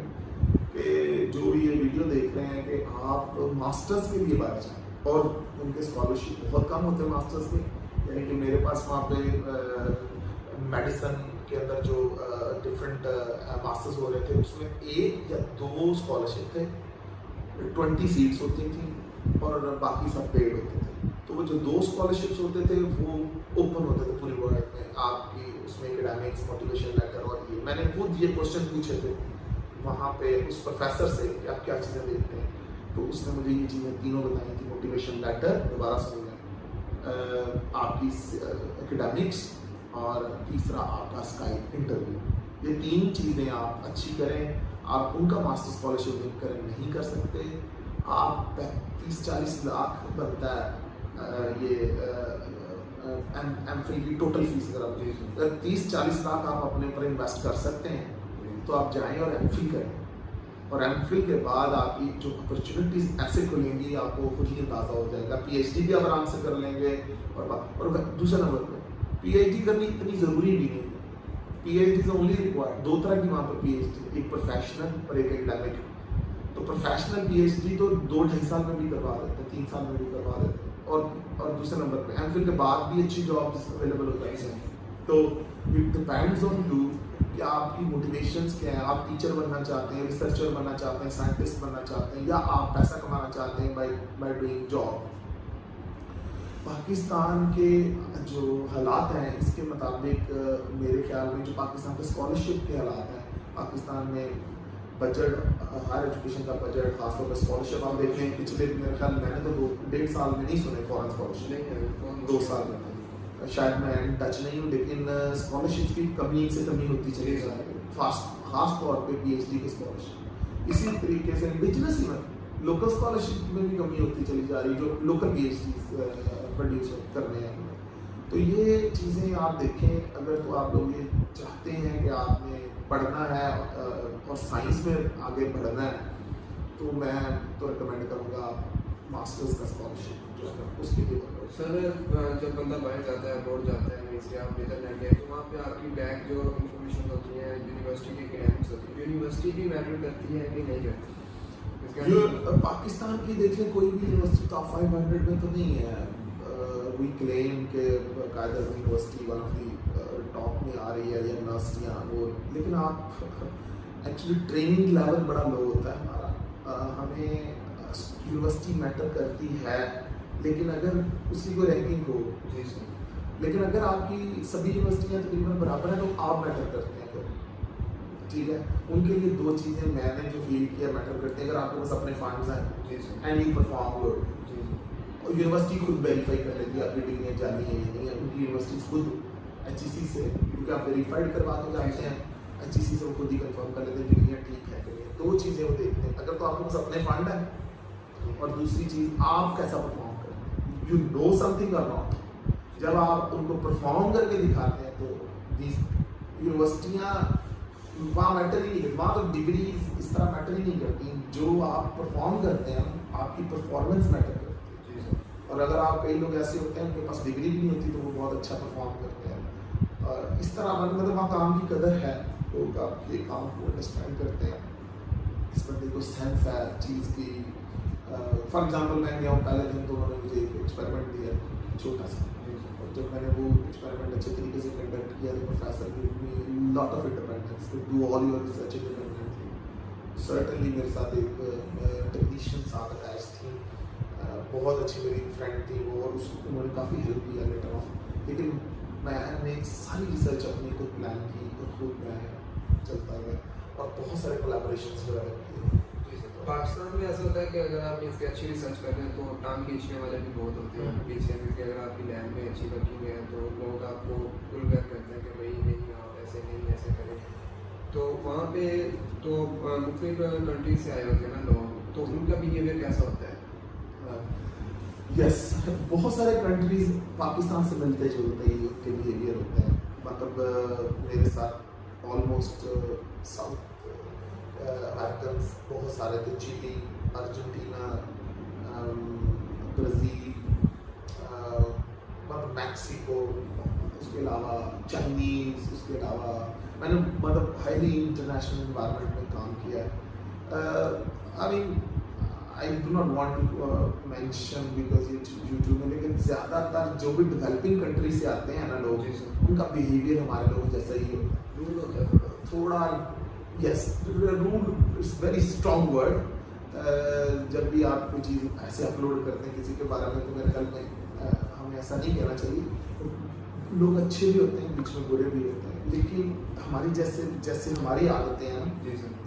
कि जो भी ये वीडियो देख रहे हैं कि आप मास्टर्स के लिए बाहर जाएँ, और उनके स्कॉलरशिप बहुत कम होते हैं मास्टर्स के। यानी कि मेरे पास वहाँ पे मेडिसिन के अंदर जो डिफरेंट मास्टर्स हो रहे थे उसमें 1 या 2 स्कॉलरशिप थे, 20 सीट्स होती थी और बाकी सब पेड होते थे। तो वो जो 2 स्कॉलरशिप्स होते थे वो ओपन होते थे पूरी वर्ल्ड में, आपकी उसमें एकेडमिक्स, मोटिवेशन लेटर, और ये मैंने खुद ये क्वेश्चन पूछे थे वहाँ पे उस प्रोफेसर से कि आप क्या चीज़ें देखते हैं, तो उसने मुझे ये चीज़ें तीनों बताई थी, मोटिवेशन लेटर, दोबारा सुनिए, आपकी एकेडमिक्स, और तीसरा आपका स्काइप इंटरव्यू। ये 3 चीज़ें आप अच्छी करें, आप उनका मास्टर स्कॉलरशिप लिंक करें नहीं कर सकते। आप 35-40 लाख बनता है ये एमफिल की टोटल फीस। अगर 30-40 लाख आप अपने ऊपर इन्वेस्ट कर सकते हैं तो आप जाएं और एमफिल करें, और एमफिल के बाद आपकी जो अपॉर्चुनिटीज ऐसे खुलेंगी आपको खुद ही अंदाजा हो जाएगा। पीएचडी भी आप आराम से कर लेंगे, और दूसरा नंबर पे पीएचडी करनी इतनी ज़रूरी भी नहीं है। पीएचडी इज ओनली रिक्वायर्ड 2 तरह की वहाँ पर पीएचडी, एक प्रोफेशनल और एक एकेडमिक। तो प्रोफेशनल पीएचडी तो 2-2.5 साल में भी करवा देते हैं, 3 साल में भी करवा देते हैं, और दूसरे नंबर पे एमफिल के बाद भी अच्छी जॉब्स अवेलेबल होती हैं। तो इट डिपेंड्स ऑन यू कि आपकी मोटिवेशंस क्या हैं। आप टीचर बनना चाहते हैं, रिसर्चर बनना चाहते हैं, साइंटिस्ट बनना चाहते हैं, या आप पैसा कमाना चाहते हैं बाय डूइंग जॉब। पाकिस्तान के जो हालात हैं इसके मुताबिक मेरे ख्याल में जो पाकिस्तान के स्कॉलरशिप के हालात हैं, पाकिस्तान में बजट, हायर एजुकेशन का बजट, खासतौर पर स्कॉलरशिप आप देख लें, पिछले मेरे ख्याल मैंने तो 2-1.5 साल में नहीं सुने फॉरेन स्कॉलरशिप, 2 साल में शायद मैं टच नहीं हूँ, लेकिन स्कॉलरशिप की कमी से कमी होती चली जा रही है, खास तौर पे पीएचडी की स्कॉलरशिप। इसी तरीके से बिजनेस में लोकल स्कॉलरशिप में भी कमी होती चली जा रही है, जो लोकल पीएचडी प्रोड्यूस करने हैं। तो ये चीज़ें आप देखें, अगर तो आप लोग ये चाहते हैं कि आपने पढ़ना है और साइंस में आगे बढ़ना है, तो मैं तो रिकमेंड करूँगा मास्टर्स का स्कॉलरशिप जो है उसके लिए। सर जब बंदा बाहर जाता है, अब्रॉड जाता है, मीन्स कि आप नीदरलैंड गए, तो वहाँ पे आपकी बैक जो इन्फॉर्मेशन होती है यूनिवर्सिटी की एकेडमिक्स होती है, यूनिवर्सिटी भी मैटर करती है कि नहीं करती? जो पाकिस्तान की देखें कोई भी यूनिवर्सिटी टॉप 500 में तो नहीं है। वी क्लेम के कायदा university one of the top में आ रही है या यूनिवर्सिटियाँ वो, लेकिन आप एक्चुअली ट्रेनिंग लेवल बड़ा लो होता है हमारा। हमें यूनिवर्सिटी मैटर करती है, लेकिन अगर उसकी कोई रैंकिंग हो, लेकिन अगर आपकी सभी यूनिवर्सिटियाँ तकरीबन बराबर हैं तो आप मैटर करते हैं। फिर ठीक है, उनके लिए 2 चीज़ें मैंने जो फील किया मैटर करते हैं। अगर आपके पास अपने फंड्स हैं एंड यू परफॉर्म गुड, और यूनिवर्सिटी खुद वेरीफाई कर लेती है आपकी डिग्रियाँ जानी है या नहीं है। उनकी यूनिवर्सिटी खुद HEC से, क्योंकि आप वेरीफाइड करवा के जाते हैं, HEC से वो खुद ही कंफर्म कर लेते हैं डिग्रियाँ ठीक है कि नहीं। 2 चीज़ें वो देखते हैं, अगर तो आपके पास अपने फंड है, और दूसरी चीज़ आप कैसा परफॉर्म करते हैं, यू नो समथिंग और नॉट। जब आप उनको परफॉर्म करके दिखाते हैं तो यूनिवर्सिटियाँ वहाँ मैटर ही नहीं करती, वहाँ तो डिग्री इस तरह मैटर ही नहीं करती। जो आप परफॉर्म करते हैं, आपकी परफॉर्मेंस मैटर करती है। और अगर आप कई लोग ऐसे होते हैं उनके पास डिग्री भी नहीं होती तो वो बहुत अच्छा परफॉर्म करते हैं। और इस तरह मतलब वहाँ काम की कदर है, लोग आपके काम को अंडरस्टैंड करते हैं, इस बंदे को सेंस है चीज़ की। फॉर एग्जांपल मैं गया हूँ पहले दिन तो उन्होंने मुझे एक एक्सपेरिमेंट दिया छोटा सा, और जब मैंने वो एक्सपेरिमेंट अच्छे तरीके से कंडक्ट किया तो professor give me lot of independence to do all your research independently. Certainly मेरे साथ एक टेक्नीशियन साथ अटैच थी, बहुत अच्छी मेरी फ्रेंड थी वो, और उसको उन्होंने काफ़ी हेल्प किया लेटर ऑन। लेकिन मैंने सारी रिसर्च अपनी खुद प्लान की और खुद मैं चलता गया और बहुत सारे कोलैबोरेशंस वगैरह किए। पाकिस्तान में ऐसा होता है कि अगर आप इसकी अच्छी रिसर्च कर रहे हैं तो टांग खींचने वाले भी बहुत होते हैं पीछे, कि अगर आपकी लैब में अच्छी वर्किंग है तो लोग आपको पुलबैक करते हैं कि भाई नहीं आप ऐसे नहीं ऐसे करें। तो वहाँ पे तो मुख्तलिफ कंट्रीज से आए होते हैं ना लोग, तो उनका बिहेवियर कैसा होता है? यस बहुत सारे कंट्रीज पाकिस्तान से मिलते जुलते ही उनके बिहेवियर होते हैं। मतलब मेरे साथ ऑलमोस्ट साउथ अमेरिकन बहुत सारे थे, चिली, अर्जेंटीना, ब्राज़ील, मतलब मैक्सिको, उसके अलावा चाइनीज़, उसके अलावा मैंने मतलब हाईली इंटरनेशनल इन्वायरमेंट में काम किया है। I mean I do not want to mention because YouTube में, लेकिन ज़्यादातर जो भी डेवलपिंग कंट्री से आते हैं ना लोग, उनका बिहेवियर हमारे लोगों जैसा ही होता है, थोड़ा yes rule is very strong word. जब भी आप कोई चीज़ ऐसे अपलोड करते हैं किसी के बारे में तो मेरे ख्याल में हमें ऐसा नहीं कहना चाहिए। लोग अच्छे भी होते हैं, बीच में बुरे भी होते हैं, लेकिन हमारी जैसे हमारी आदतें हैं ना,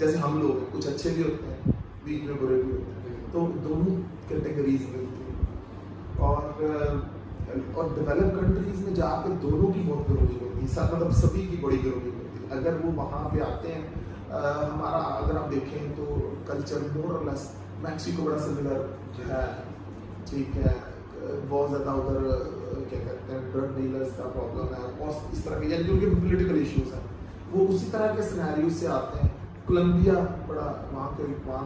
जैसे हम लोग हैं, कुछ अच्छे भी होते हैं, बीच में बुरे भी होते हैं, तो दोनों कैटेगरीज मिलती हैं। और डेवलप कंट्रीज में जाके दोनों की बहुत ग्रोमिंग होती है, सब मतलब सभी की बड़ी ग्रोमिंग होती है। अगर वो वहाँ पे आते हैं, हमारा अगर आप देखें तो कल्चर मोर और लेस मैक्सिको बड़ा सिमिलर है, ठीक है, बहुत ज़्यादा उधर क्या कहते हैं ड्रग डीलर्स का प्रॉब्लम है और इस तरह के यानी उनके पोलिटिकल इश्यूज हैं, वो उसी तरह के सिनेरियो से आते हैं। कोलंबिया बड़ा वहाँ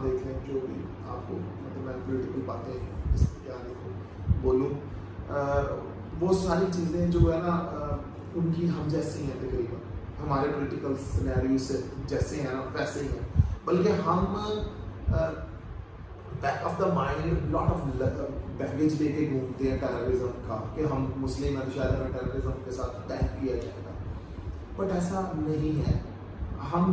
देख लें, जो भी आपको मतलब मैं पोलिटिकल बातें क्या बोलूँ, वो सारी चीज़ें जो है ना उनकी हम जैसी हैं, तकरीबन हमारे पॉलिटिकल सिनेरियो से जैसे हैं वैसे ही हैं, बल्कि हम back of the mind lot of baggage लेके घूमते हैं टेररिज्म का, कि हम मुस्लिम हैं शायद हमें टेररिज्म के साथ अटैक किया जाएगा, बट ऐसा नहीं है। हम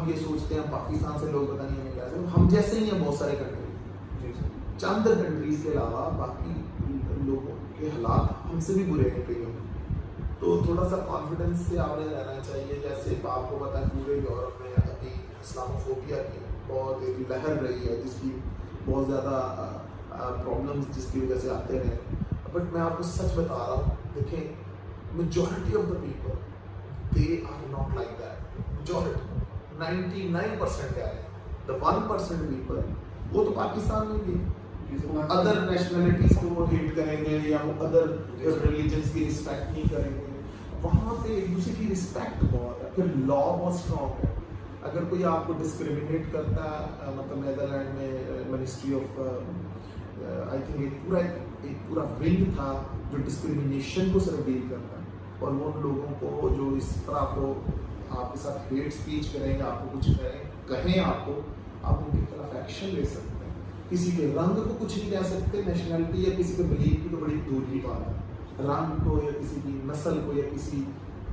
ये सोचते हैं पाकिस्तान से लोग पता नहीं हमें क्या, हम जैसे ही हैं बहुत सारे कंट्री, चंद कंट्रीज के अलावा बाकी लोगों के हालात हमसे भी बुरे हैं कईयों। तो थोड़ा सा कॉन्फिडेंस से आपने रहना चाहिए। जैसे आपको पता है पूरे यूरोप में अभी इस्लामोफोबिया की बहुत एक लहर रही है, जिसकी बहुत ज़्यादा प्रॉब्लम्स जिसकी वजह से आते हैं, बट मैं आपको सच बता रहा हूँ, देखें majority of the people they are not like that. Majority 99% क्या है, द 1% पीपल वो तो पाकिस्तान में भी अदर नेशनलिटीज को वो हेट करेंगे या वो अदर रिलीजन्स की रिस्पेक्ट नहीं करेंगे। वहाँ पे एक दूसरे की रिस्पेक्ट बहुत है, फिर लॉ बहुत स्ट्रॉन्ग है। अगर कोई आपको डिस्क्रिमिनेट करता है, मतलब नेदरलैंड में मिनिस्ट्री ऑफ आई थिंक एक पूरा विंग था जो डिस्क्रिमिनेशन को सिर्फ डील करता है, और वो उन लोगों को जो इस तरह को आपके साथ हेट स्पीच करेंगे, आपको कुछ कहें आपको, आप उनके खिलाफ एक्शन ले सकते हैं। किसी के रंग को कुछ नहीं कह सकते, नेशनलिटी या किसी के बिलीफ की तो बड़ी दूर की बात है, रंग को या किसी की नस्ल को या किसी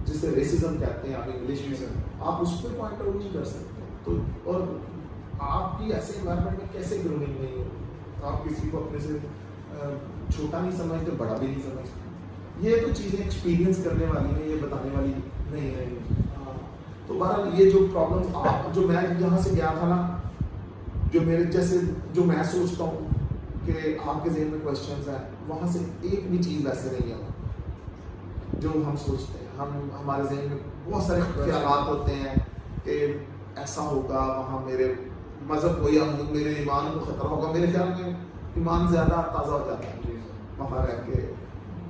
जिसे रेसिज्म कहते हैं आप इंग्लिश में, आप उस पर पॉइंट आउट नहीं कर सकते। तो और आपकी ऐसे एनवायरनमेंट में कैसे ग्रोइंग नहीं हो, आप किसी को अपने से छोटा नहीं समझते, बड़ा भी नहीं समझते। ये तो चीज़ें एक्सपीरियंस करने वाली हैं, ये बताने वाली नहीं है। तो बहरहाल ये जो प्रॉब्लम आप जो मैं यहाँ से गया था ना, जो मेरे जैसे जो मैं सोचता हूँ कि आपके ज़हन में क्वेश्चंस हैं, वहाँ से एक भी चीज़ वैसे नहीं है जो हम सोचते हैं। हमारे ज़हन में बहुत सारे ख्यालात होते हैं कि ऐसा होगा, वहाँ मेरे मज़हब को या मेरे ईमान को ख़तरा होगा। मेरे ख्याल में ईमान ज़्यादा ताज़ा हो जाता है वहाँ रह के,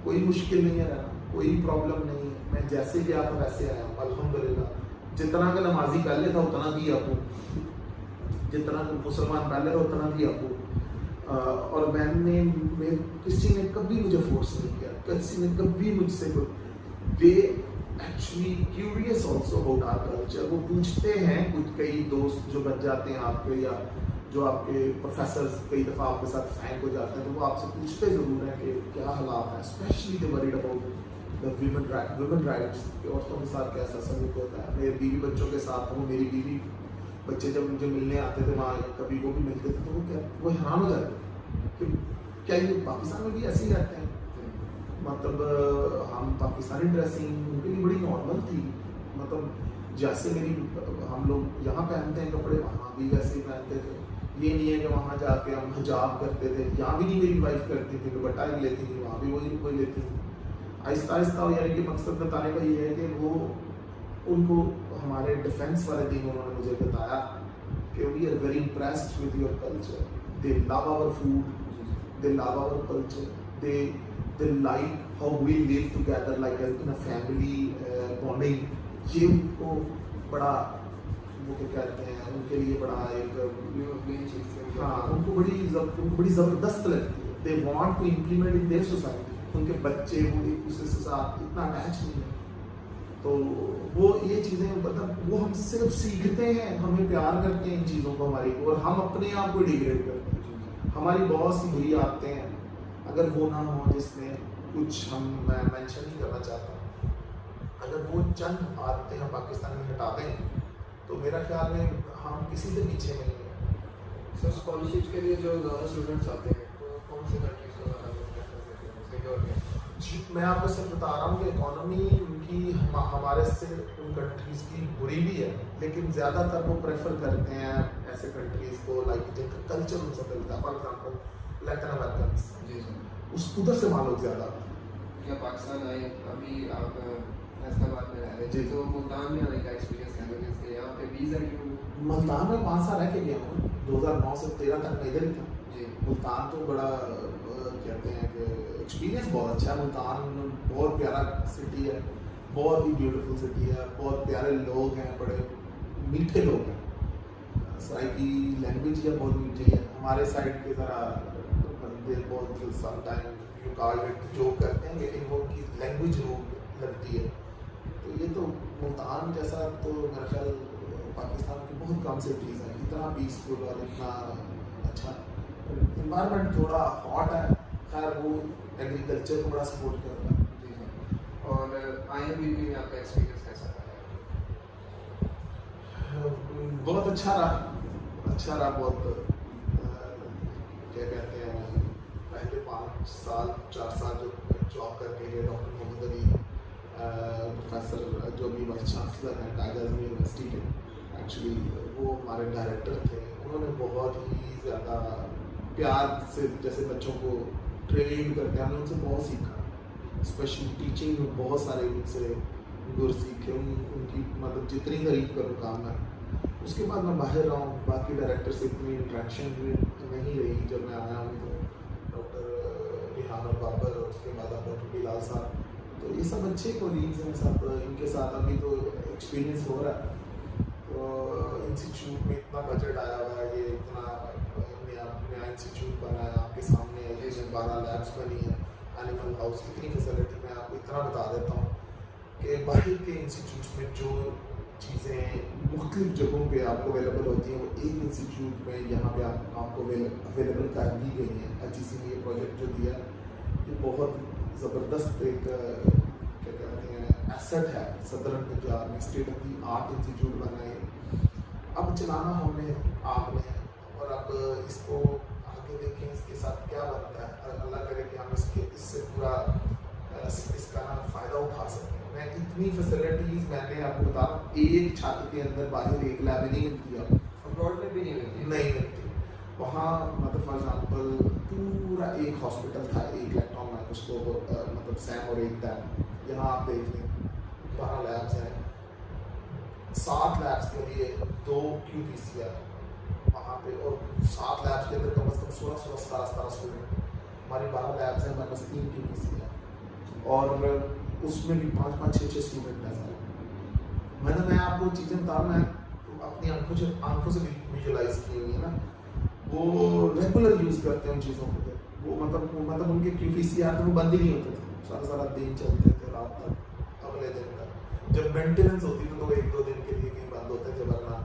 कोई मुश्किल नहीं है रहना, कोई प्रॉब्लम नहीं है। मैं जैसे गया था वैसे आया हूँ अल्हम्दुलिल्लाह। जितना का नमाजी पहले था उतना भी आपको, जितना मुसलमान पहले था उतना भी आपको। और किसी ने कभी मुझे फोर्स नहीं किया, किसी ने कभी मुझसे they actually curious also about our culture. वो पूछते हैं, कुछ कई दोस्त जो बन जाते हैं आपके, या जो आपके प्रोफेसर कई दफ़ा आपके साथ फ्रैंक हो जाते हैं, तो वो आपसे पूछते ज़रूर हैं कि क्या हालात है, specially they worried about the women rights, कि औरतों के साथ कैसा सलूक होता है। मेरे बीवी बच्चों के साथ, वो मेरी बीवी बच्चे जब मुझे मिलने आते थे वहाँ, कभी वो भी मिलते थे, तो वो हैरान हो जाते थे कि क्या ये पाकिस्तान में भी ऐसे ही रहते हैं। मतलब हम पाकिस्तानी ड्रेसिंग उनके लिए बड़ी नॉर्मल थी, मतलब जैसे हम लोग यहाँ पहनते हैं कपड़े, वहाँ भी वैसे ही पहनते थे। ये नहीं है कि वहाँ जाके हम हिजाब करते थे, यहाँ भी नहीं मेरी वाइफ करती थी, दुपट्टा भी लेती थी, वहाँ भी वही कोई लेती थी। आहिस्ता आहिस्ता, यानी कि मकसद बताने का ये है कि वो उनको हमारे डिफेंस वाले दिन उन्होंने मुझे बताया कि we are very impressed with your culture, they love our food, they love our culture, they like how we live together like in a family bonding. ये उनको बड़ा, वो क्या कहते हैं, उनके लिए बड़ा एक, हाँ, उनको बड़ी ज़बरदस्त लगती है। They want to implement in their society. उनके बच्चे वो एक दूसरे से साथ इतना अटैच नहीं है, तो वो ये चीज़ें, मतलब वो हम सिर्फ सीखते हैं, हमें प्यार करते हैं इन चीज़ों को हमारी, और हम अपने आप को डिग्रेड करते हैं। हमारी बहुत सी बुरी आदतें हैं, अगर वो ना हो, जिसमें कुछ मैं मेंशन नहीं करना चाहता, अगर वो चंद आदतें हम पाकिस्तान में हटा दें, तो मेरा ख्याल में हम किसी से पीछे नहीं हैं। सर, स्कॉलरशिप के लिए जो ज़्यादा स्टूडेंट्स आते हैं, तो कौन से कंट्रीज को ज़्यादा जी, मैं आपको सिर्फ बता रहा हूँ कि इकोनॉमी उनकी हमारे से उन कंट्रीज़ की बुरी भी है, लेकिन ज़्यादातर वो प्रेफर करते हैं ऐसे कंट्रीज़ को लाइक जिनका कल्चर उनसे मिलता है। फॉर एग्जांपल लैटिन अमेरिकन, जी सर, उधर से मान लो ज़्यादा। क्या पाकिस्तान आए, अभी आप फैसलाबाद में रह रहे थे, तो मुल्तान में आने का एक्सपीरियंस है लोगों के, यहाँ पे वीज़ा क्यों? मुल्तान में 5 साल रह के गया हूँ, 2009 से 13 तक मैं इधर ही था जी। मुल्तान तो बड़ा कहते हैं कि एक्सपीरियंस बहुत अच्छा है। मुल्तान बहुत प्यारा सिटी है, बहुत ही ब्यूटीफुल सिटी है, बहुत प्यारे लोग हैं, बड़े मीठे लोग हैं। सराइकी लैंग्वेज या बहुत मीठी है। हमारे साइड के ज़रा बंदे बहुत समटाइम जोक करते हैं, लेकिन वो उनकी लैंग्वेज रूप लगती है। तो ये तो मुल्तान जैसा तो मेरा ख्याल पाकिस्तान की बहुत कम सिटीज़ हैं, इतना पीसफुल और इतना अच्छा। इन्वायरमेंट थोड़ा हॉट है, खैर वो एग्रीकल्चर को बड़ा सपोर्ट कर रहा है। जी सर, और IMBB में आपका एक्सपीरियंस कैसा रहा? बहुत अच्छा रहा बहुत। क्या कहते हैं, पहले 5 साल 4 साल जो जॉब करके गए डॉक्टर मोहम्मद अली प्रोफेसर जो भी वाइस चांसलर हैं कायदा आज़म यूनिवर्सिटी के, एक्चुअली वो हमारे डायरेक्टर थे। उन्होंने बहुत ही ज़्यादा प्यार से जैसे बच्चों को ट्रेन करते हैं, हमने उनसे बहुत सीखा। स्पेशली टीचिंग में बहुत सारे उनसे गुर सीखे, उनकी मतलब जितनी तारीफ करूँ काम में। उसके बाद मैं बाहर रहा हूँ, बाकी डायरेक्टर से इतनी इंट्रैक्शन भी नहीं रही। जब मैं आया हूँ तो डॉक्टर रिहान और बाबर, उसके बाद डॉक्टर बिलाल साहब, तो ये सब अच्छे कोलीग्स हैं सब। इनके साथ अभी तो एक्सपीरियंस हो रहा है। तो इंस्टीट्यूट में इतना बजट आया हुआ है, ये इतना नया इंस्टीट्यूट बना है आपके सामने, ये 12 लैब्स बनी है, एनिमल हाउस, इतनी फैसिलिटी। मैं आपको इतना बता देता हूँ कि बाहर के इंस्टीट्यूट्स में जो चीज़ें मुख्तलिफ जगहों पे आपको अवेलेबल होती हैं, वो एक इंस्टीट्यूट में यहाँ पे आपको अवेलेबल कर दी गई हैं। HEC ने ये प्रोजेक्ट जो दिया, ये बहुत ज़बरदस्त एक क्या कहते हैं एसेट है। सदर पंजाब में state of the art institute बना है, अब चलाना हमने आपने, और अब इसको आगे देखें इसके साथ क्या बनता है। अल्लाह करे कि हम इससे पूरा इसका फ़ायदा उठा सकें। मैं इतनी फैसिलिटीज़ मैंने आपको बता रहा हूँ, एक छात्र के अंदर बाहर एक लैब नहीं मिलती है, अब्रॉड में भी नहीं मिलती वहाँ। मतलब फॉर एग्जांपल पूरा एक हॉस्पिटल था, एक इलेक्ट्रॉन माइक्रोस्कोप मतलब सैम और एक टैब। यहाँ आप देख लें 12 लैब्स हैं, 7 लैब्स के लिए 2 QPCR वहाँ पे, और 7 लैब्स के अंदर कम से कम 16-17 स्टूडेंट। हमारी 12 लैब्स हैं, हमारे पास 3 QPCR, और उसमें भी 5-5, 6-6 स्टूडेंट हैं। मैं आपको चीज़ें बता, मैं अपनी आंखों से विजुलाइज की हुई है ना। वो रेगुलर यूज़ करते हैं उन चीज़ों को। वो मतलब उनके QPCR तो बंद ही नहीं होते थे, सारा सारा दिन चलते थे रात तक, अगले दिन तक। जब मेंटेनेंस होती थी तो 1-2 दिन के लिए कहीं बंद होते थे, वरना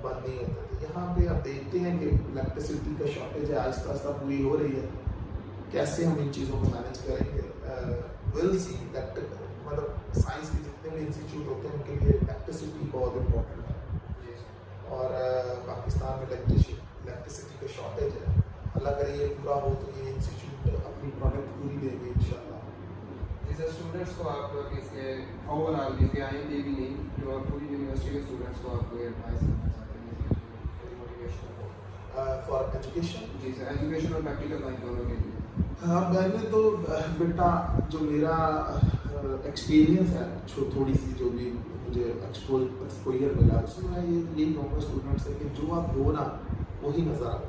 बंद नहीं होते थे। यहाँ पे आप देखते हैं कि इलेक्ट्रिसिटी का शॉर्टेज है, आहिस्ता आहिस्ता पूरी हो रही है। कैसे हम इन चीज़ों को मैनेज करेंगे, विल सी। मतलब साइंस के जितने भी इंस्टीट्यूट होते हैं उनके लिए इलेक्ट्रिसिटी बहुत इम्पोर्टेंट है। और पाकिस्तान में इलेक्ट्रिसिटी का शॉर्टेज है। अल्लाह करे ये पूरा हो तो ये इंस्टीट्यूट अपनी प्रोडक्ट पूरी देंगे इंशाल्लाह। जैसे स्टूडेंट्स को आप इसके ओवरऑल इसके आएंगे भी नहीं, जो पूरी यूनिवर्सिटी के स्टूडेंट्स को आप एडवाइस करना चाहते हैं मोटिवेशन फॉर एजुकेशन? जी सर, एजुकेशन और प्रैक्टिकल लाइफ दोनों के लिए। हाँ, मैंने तो बेटा जो मेरा एक्सपीरियंस है, थोड़ी सी जो भी मुझे एक्सपोजर मिला, उसमें मैं यही कहूँगा स्टूडेंट से कि जो आप हो ना वही नज़र आओ।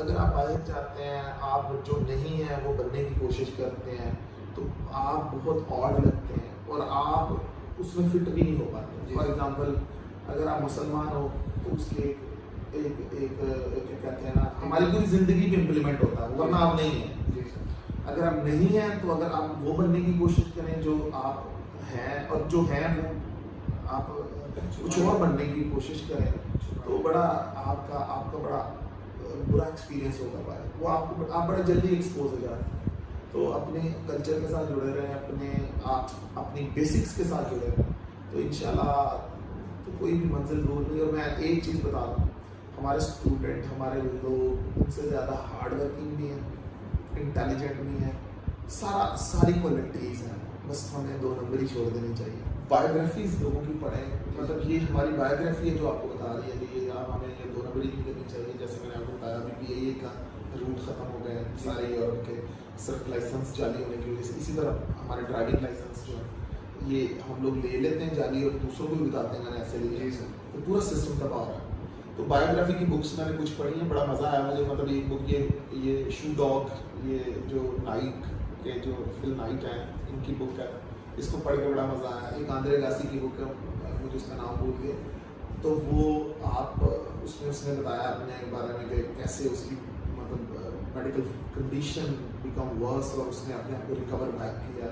अगर आप बाहर जाते हैं, आप जो नहीं है वो बनने की कोशिश करते हैं, तो आप बहुत ऑड लगते हैं और आप उसमें फिट भी नहीं हो पाते। फॉर एग्जांपल, अगर आप मुसलमान हो तो उसके एक क्या कहते हैं ना, हमारी पूरी ज़िंदगी पे इम्प्लीमेंट होता है, वरना आप नहीं हैं। अगर आप नहीं हैं तो अगर आप वो बनने की कोशिश करें जो आप हैं, और जो हैं वो आप कुछ और बनने की कोशिश करें, तो बड़ा आपका बड़ा बुरा एक्सपीरियंस होगा भाई। वो आप बड़ा जल्दी एक्सपोज हो जाते हैं। तो अपने कल्चर के साथ जुड़े रहें, अपनी बेसिक्स के साथ जुड़े रहें, तो इंशाल्लाह तो कोई भी मंजिल दूर नहीं। और मैं एक चीज़ बता दूँ, हमारे स्टूडेंट, हमारे लोग उनसे ज़्यादा हार्ड वर्किंग भी हैं, इंटेलिजेंट भी हैं, सारी क्वालिटीज़ हैं, बस हमें 2 नंबर ही छोड़ देनी चाहिए। बायोग्राफीज लोगों की पढ़ें, मतलब ये हमारी बायोग्राफी है जो आपको बता रही है कि ये हमें ये 2 नंबर ही नहीं करनी चाहिए। जैसे मैंने आपको बताया, अभी BAA का रूट ख़त्म हो गए हैं सारे यूरोप के, सिर्फ लाइसेंस जाली होने की वजह से। इसी तरह हमारे ड्राइविंग लाइसेंस जो है ये हम लोग ले लेते हैं जाली और दूसरों को भी बताते हैं मैंने ऐसे लिए, तो पूरा सिस्टम तबाह हो रहा है। तो बायोग्राफी की बुक्स मैंने कुछ पढ़ी हैं, बड़ा मज़ा आया मुझे। मतलब एक बुक ये शू डॉग, ये जो नाइक के जो फिल नाइट है, इनकी बुक है, इसको पढ़ के बड़ा मज़ा आया। एक आंद्रे गासी की बुक है, मुझे उसका नाम भूल गया, तो वो आप उसने बताया अपने बारे में कि कैसे उसकी मतलब मेडिकल कंडीशन बिकम वर्स और उसने अपने आप को रिकवर बैक किया।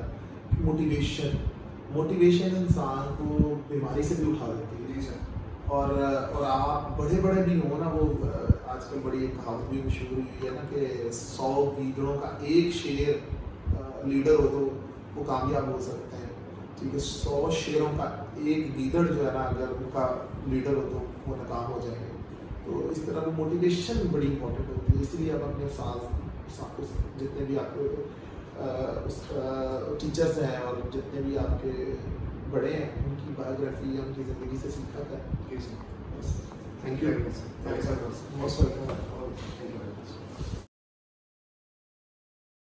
मोटिवेशन इंसान को बीमारी से भी उठा देती है। जी सर। और आप बड़े भी हो ना, वो आजकल बड़ी एक कहावत भी मशहूर हुई है ना कि 100 गीदड़ों का एक शेर लीडर हो तो वो कामयाब हो सकते हैं। ठीक है, 100 शेरों का एक गीदड़ जो है ना, अगर उनका लीडर हो तो वो नाकाम हो जाएंगे। तो इस तरह वो मोटिवेशन बड़ी इंपॉर्टेंट होती है। इसलिए आप अपने साथ जितने भी आपके टीचर्स हैं और जितने भी आपके बड़े हैं, उनकी बायोग्राफी उनकी ज़िंदगी से सीखा था। जी sir, thank you. Thank you sir. Most welcome.